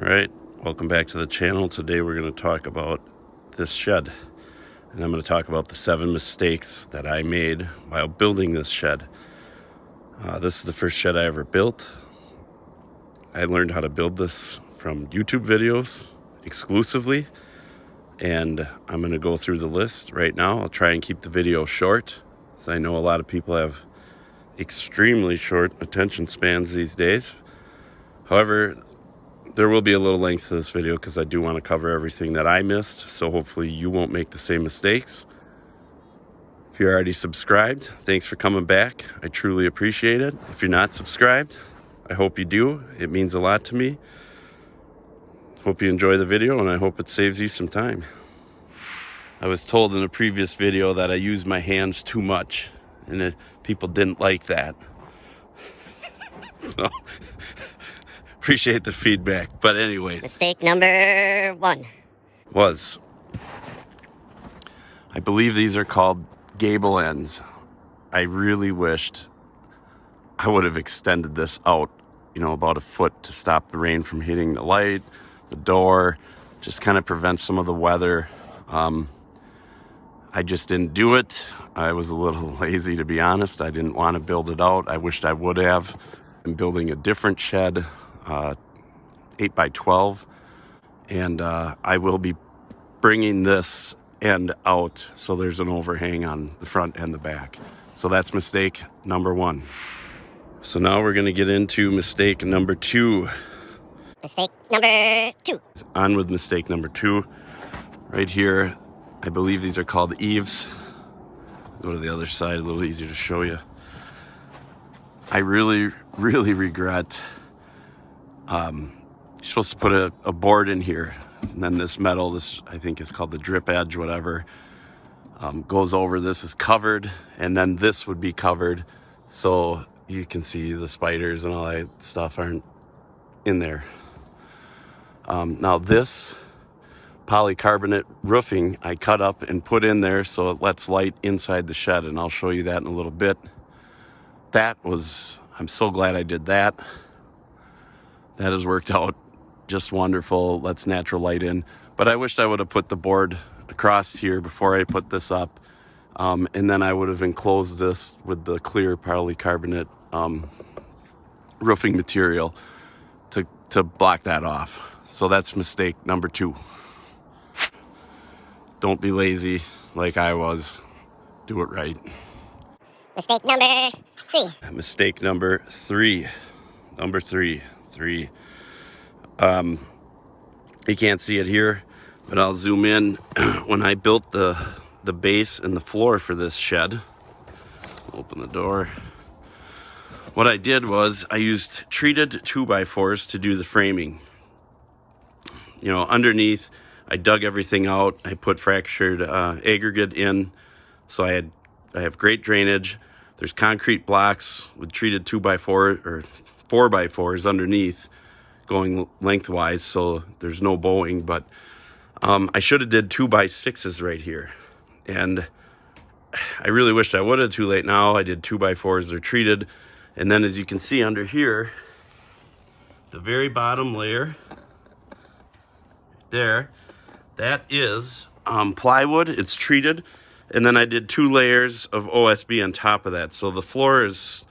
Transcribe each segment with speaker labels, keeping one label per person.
Speaker 1: Alright, welcome back to the channel. Today we're going to talk about this shed. And I'm going to talk about the 7 mistakes that I made while building this shed. This is the first shed I ever built. I learned how to build this from YouTube videos exclusively. And I'm going to go through the list right now. I'll try and keep the video short, as I know a lot of people have extremely short attention spans these days. However, there will be a little length to this video because I do want to cover everything that I missed, so hopefully you won't make the same mistakes. If you're already subscribed, thanks for coming back. I truly appreciate it. If you're not subscribed, I hope you do. It means a lot to me. Hope you enjoy the video, and I hope it saves you some time. I was told in a previous video that I used my hands too much, and people didn't like that. So, appreciate the feedback. But anyways.
Speaker 2: Mistake number 1
Speaker 1: was, I believe these are called gable ends. I really wished I would have extended this out, about a foot to stop the rain from hitting the light, the door, just kind of prevent some of the weather. I just didn't do it. I was a little lazy, to be honest. I didn't want to build it out. I wished I would have. I'm building a different shed, 8x12, and I will be bringing this end out so there's an overhang on the front and the back. So that's mistake number 1. So now we're going to get into mistake number 2.
Speaker 2: Mistake number 2.
Speaker 1: On with mistake number 2. Right here, I believe these are called eaves. Go to the other side, a little easier to show you. I really regret, you're supposed to put a board in here, and then this metal, this I think is called the drip edge, whatever, goes over. This is covered, and then this would be covered, so you can see the spiders and all that stuff aren't in there. Now this polycarbonate roofing I cut up and put in there so it lets light inside the shed, and I'll show you that in a little bit. I'm so glad I did that. That has worked out just wonderful. Lets natural light in. But I wished I would have put the board across here before I put this up. And then I would have enclosed this with the clear polycarbonate roofing material to block that off. So that's mistake number 2. Don't be lazy like I was. Do it right.
Speaker 2: Mistake number 3.
Speaker 1: Mistake number 3. Number 3. You can't see it here, but I'll zoom in. When I built the base and the floor for this shed, open the door. What I did was I used treated 2x4s to do the framing. Underneath, I dug everything out. I put fractured aggregate in, so I have great drainage. There's concrete blocks with treated 2x4 or 4x4s underneath going lengthwise, so there's no bowing. But I should have did 2x6s right here, and I really wished I would have. Too late now. I did 2x4s. They're treated, and then as you can see under here, the very bottom layer there, that is plywood. It's treated, and then I did 2 layers of OSB on top of that. So the floor is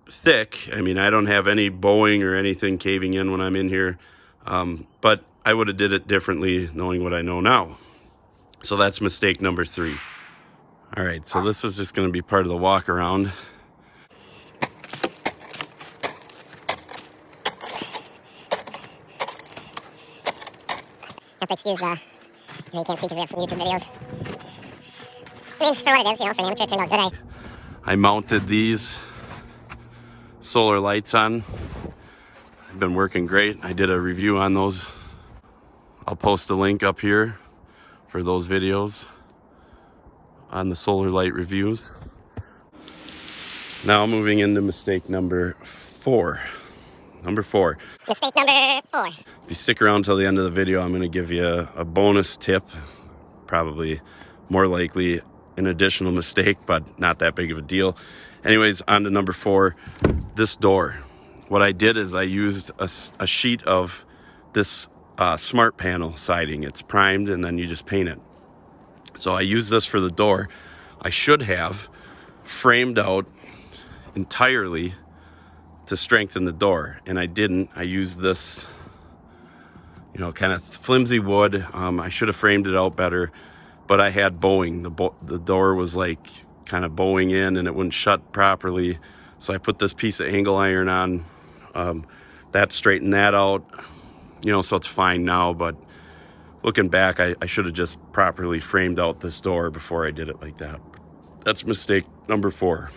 Speaker 1: thick. I mean, I don't have any bowing or anything caving in when I'm in here, but I would have did it differently knowing what I know now. So that's mistake number 3. All right, so this is just going to be part of the walk around.
Speaker 2: Have to excuse you can't see because we have some YouTube videos. I mean, for what it is, for an amateur, it turned out good.
Speaker 1: I mounted these solar lights on. They've been working great. I did a review on those. I'll post a link up here for those videos on the solar light reviews. Now moving into mistake number 4. Number 4.
Speaker 2: Mistake number 4.
Speaker 1: If you stick around till the end of the video, I'm going to give you a bonus tip. Probably more likely an additional mistake, but not that big of a deal. Anyways, on to number 4. This door. what I did is I used a sheet of this smart panel siding. It's primed and then you just paint it. So I used this for the door. I should have framed out entirely to strengthen the door, and I didn't. I used this, you know, kind of flimsy wood. I should have framed it out better, but I had bowing. The door was like kind of bowing in and it wouldn't shut properly. So I put this piece of angle iron on. That straightened that out, you know, so it's fine now. But looking back, I should have just properly framed out this door before I did it like that. That's mistake number 4.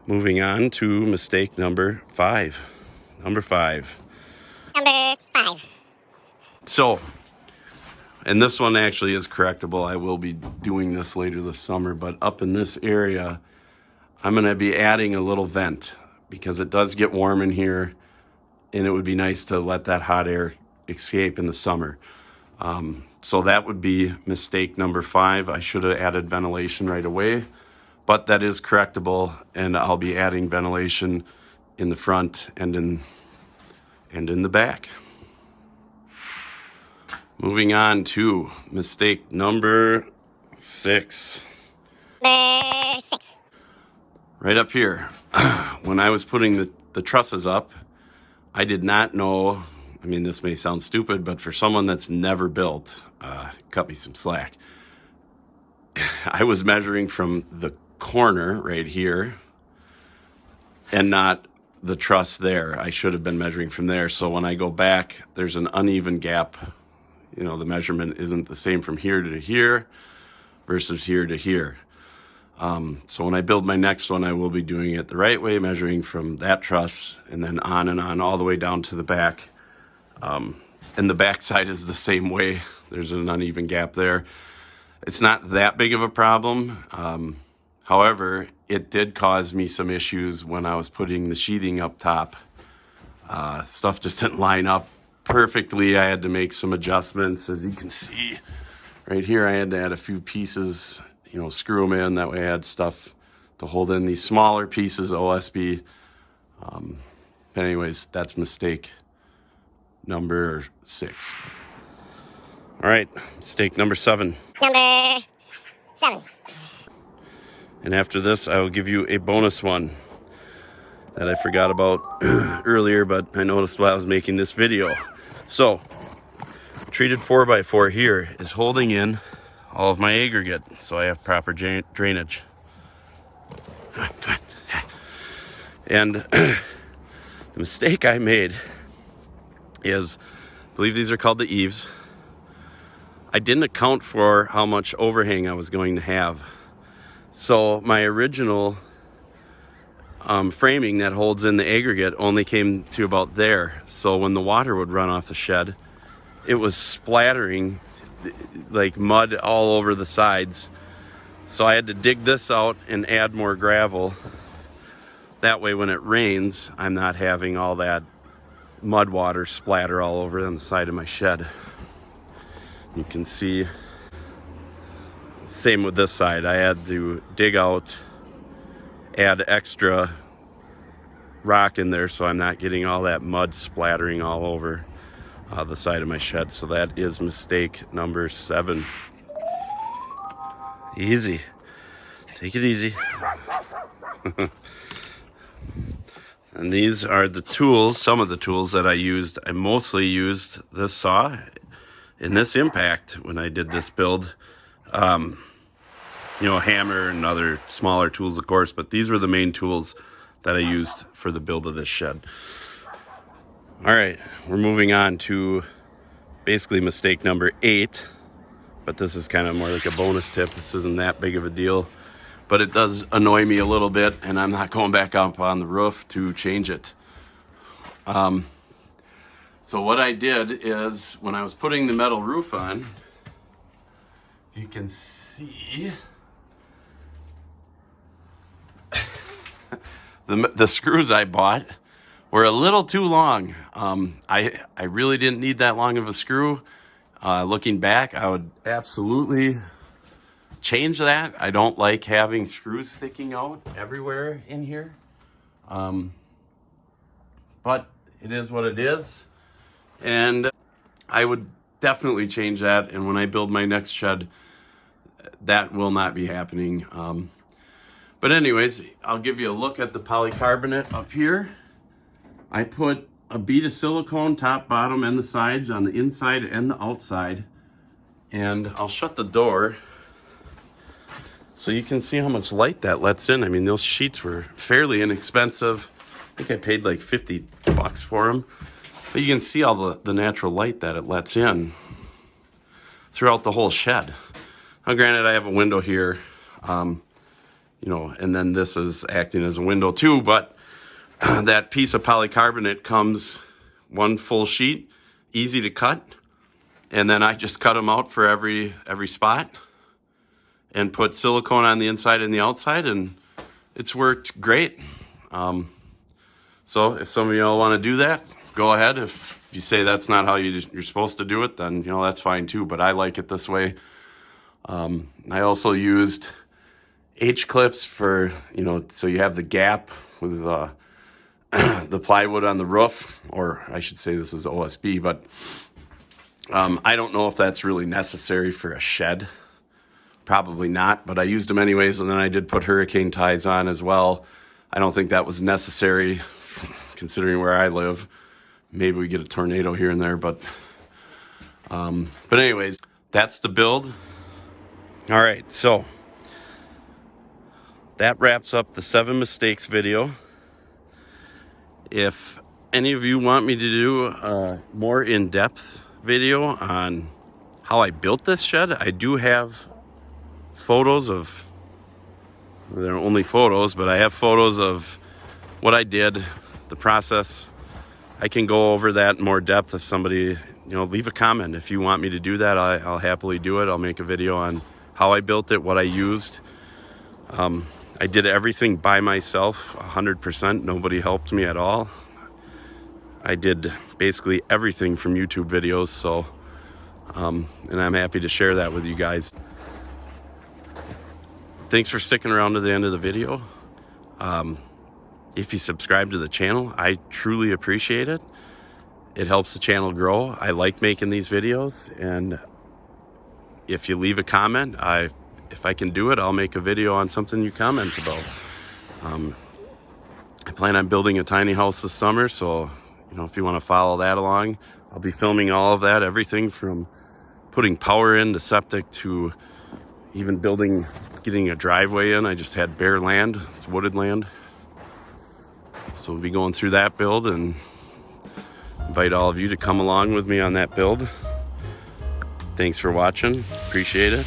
Speaker 1: Moving on to mistake number 5. Number 5. So, and this one actually is correctable. I will be doing this later this summer, but up in this area, I'm going to be adding a little vent because it does get warm in here, and it would be nice to let that hot air escape in the summer. So that would be mistake number 5. I should have added ventilation right away, but that is correctable, and I'll be adding ventilation in the front and in the back. Moving on to mistake number 6.
Speaker 2: Number 6.
Speaker 1: Right up here. When I was putting the trusses up, I did not know, I mean, this may sound stupid, but for someone that's never built, cut me some slack. I was measuring from the corner right here and not the truss there. I should have been measuring from there. So when I go back, there's an uneven gap. You know, the measurement isn't the same from here to here versus here to here. So when I build my next one, I will be doing it the right way, measuring from that truss and then on all the way down to the back. And the back side is the same way. There's an uneven gap there. It's not that big of a problem. However, it did cause me some issues when I was putting the sheathing up top. Stuff just didn't line up perfectly. I had to make some adjustments. As you can see right here, I had to add a few pieces, you know, screw them in. That way I had stuff to hold in these smaller pieces, OSB. But anyways, that's mistake number 6. All right, mistake number 7.
Speaker 2: Number 7.
Speaker 1: And after this, I will give you a bonus one that I forgot about earlier, but I noticed while I was making this video. So, treated 4x4 here is holding in all of my aggregate, so I have proper drainage. And the mistake I made is, I believe these are called the eaves. I didn't account for how much overhang I was going to have. So my original framing that holds in the aggregate only came to about there. So when the water would run off the shed, it was splattering like mud all over the sides. So I had to dig this out and add more gravel. That way when it rains, I'm not having all that mud water splatter all over on the side of my shed. You can see, same with this side. I had to dig out, add extra rock in there so I'm not getting all that mud splattering all over the side of my shed. So that is mistake number 7. Easy. Take it easy. And these are the tools, some of the tools that I used. I mostly used this saw in this impact when I did this build. You know, a hammer and other smaller tools, of course, but these were the main tools that I used for the build of this shed. All right, we're moving on to basically mistake number 8, but this is kind of more like a bonus tip. This isn't that big of a deal, but it does annoy me a little bit, and I'm not going back up on the roof to change it. So what I did is, when I was putting the metal roof on, you can see the screws I bought were a little too long. I really didn't need that long of a screw. Looking back, I would absolutely change that. I don't like having screws sticking out everywhere in here. but it is what it is. And I would definitely change that. And when I build my next shed, that will not be happening. But anyways, I'll give you a look at the polycarbonate up here. I put a bead of silicone top, bottom, and the sides on the inside and the outside. And I'll shut the door so you can see how much light that lets in. I mean, those sheets were fairly inexpensive. I think I paid like $50 for them. But you can see all the natural light that it lets in throughout the whole shed. Now, granted, I have a window here, you know, and then this is acting as a window too, but that piece of polycarbonate comes one full sheet, easy to cut, and then I just cut them out for every spot and put silicone on the inside and the outside, and it's worked great. So if some of y'all want to do that, go ahead. If you say that's not how you're supposed to do it, then, you know, that's fine too, but I like it this way. I also used H-clips for, you know, so you have the gap with the plywood on the roof, or I should say this is OSB, but I don't know if that's really necessary for a shed. Probably not, but I used them anyways, and then I did put hurricane ties on as well. I don't think that was necessary considering where I live. Maybe we get a tornado here and there, but anyways, that's the build. All right, so that wraps up the 7 mistakes video. If any of you want me to do a more in-depth video on how I built this shed, I do have photos of, they're only photos, but I have photos of what I did, the process. I can go over that in more depth if somebody, you know, leave a comment. If you want me to do that, I'll happily do it. I'll make a video on how I built it, what I used. I did everything by myself, 100%. Nobody helped me at all. I did basically everything from YouTube videos, so, and I'm happy to share that with you guys. Thanks for sticking around to the end of the video. If you subscribe to the channel, I truly appreciate it. It helps the channel grow. I like making these videos, and if you leave a comment, if I can do it, I'll make a video on something you comment about. I plan on building a tiny house this summer, so, you know, if you want to follow that along, I'll be filming all of that, everything from putting power in to septic to even getting a driveway in. I just had bare land, it's wooded land. So we'll be going through that build and invite all of you to come along with me on that build. Thanks for watching, appreciate it.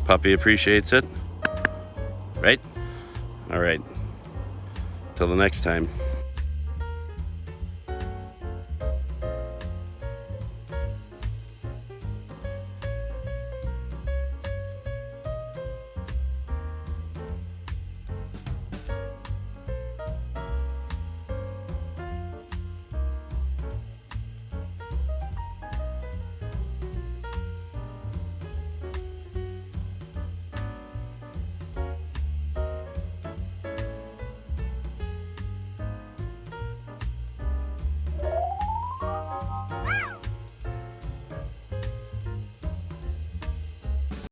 Speaker 1: Puppy appreciates it, right? All right, till the next time.